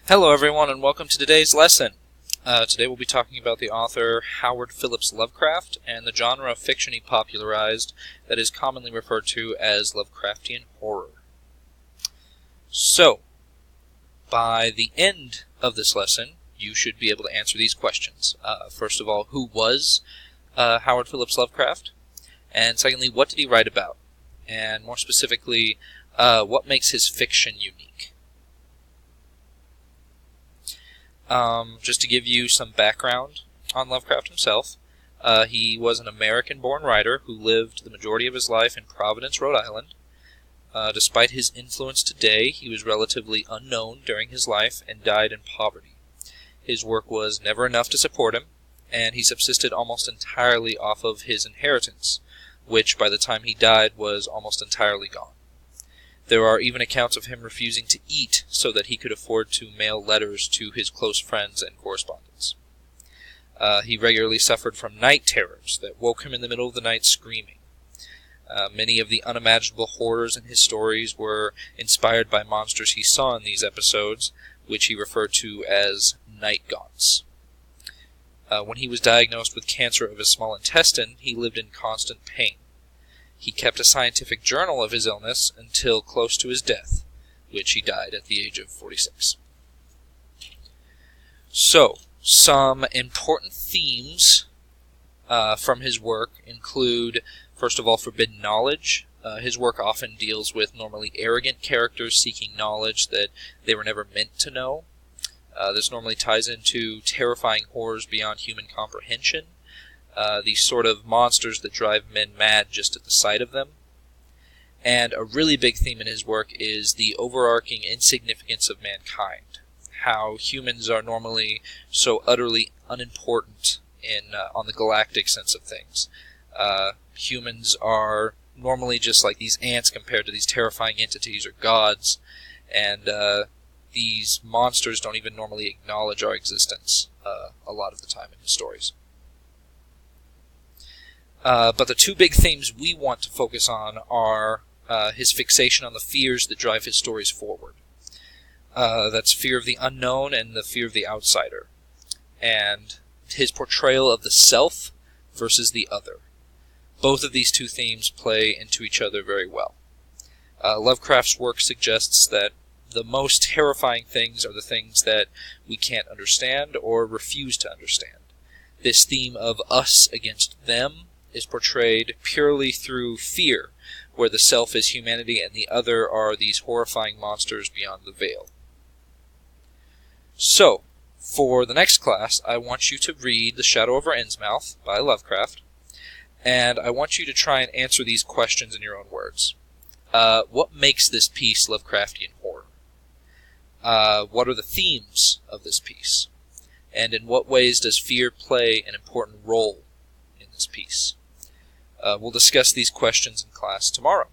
Hello everyone and welcome to today's lesson. Today we'll be talking about the author Howard Phillips Lovecraft and the genre of fiction he popularized that is commonly referred to as Lovecraftian horror. So, by the end of this lesson, you should be able to answer these questions. First of all, who was Howard Phillips Lovecraft? And secondly, what did he write about? And more specifically, what makes his fiction unique? Just to give you some background on Lovecraft himself, he was an American-born writer who lived the majority of his life in Providence, Rhode Island. Despite his influence today, he was relatively unknown during his life and died in poverty. His work was never enough to support him, and he subsisted almost entirely off of his inheritance, which by the time he died was almost entirely gone. There are even accounts of him refusing to eat so that he could afford to mail letters to his close friends and correspondents. He regularly suffered from night terrors that woke him in the middle of the night screaming. Many of the unimaginable horrors in his stories were inspired by monsters he saw in these episodes, which he referred to as night gaunts. When he was diagnosed with cancer of his small intestine, he lived in constant pain. He kept a scientific journal of his illness until close to his death, which he died at the age of 46. So, some important themes from his work include, first of all, forbidden knowledge. His work often deals with normally arrogant characters seeking knowledge that they were never meant to know. This normally ties into terrifying horrors beyond human comprehension. These sort of monsters that drive men mad just at the sight of them. And a really big theme in his work is the overarching insignificance of mankind. How humans are normally so utterly unimportant on the galactic sense of things. Humans are normally just like these ants compared to these terrifying entities or gods, and these monsters don't even normally acknowledge our existence a lot of the time in his stories. But the two big themes we want to focus on are his fixation on the fears that drive his stories forward. That's fear of the unknown and the fear of the outsider. And his portrayal of the self versus the other. Both of these two themes play into each other very well. Lovecraft's work suggests that the most terrifying things are the things that we can't understand or refuse to understand. This theme of us against them is portrayed purely through fear, where the self is humanity and the other are these horrifying monsters beyond the veil. So, for the next class, I want you to read The Shadow Over Innsmouth by Lovecraft, and I want you to try and answer these questions in your own words. What makes this piece Lovecraftian horror? What are the themes of this piece? And in what ways does fear play an important role in this piece? We'll discuss these questions in class tomorrow.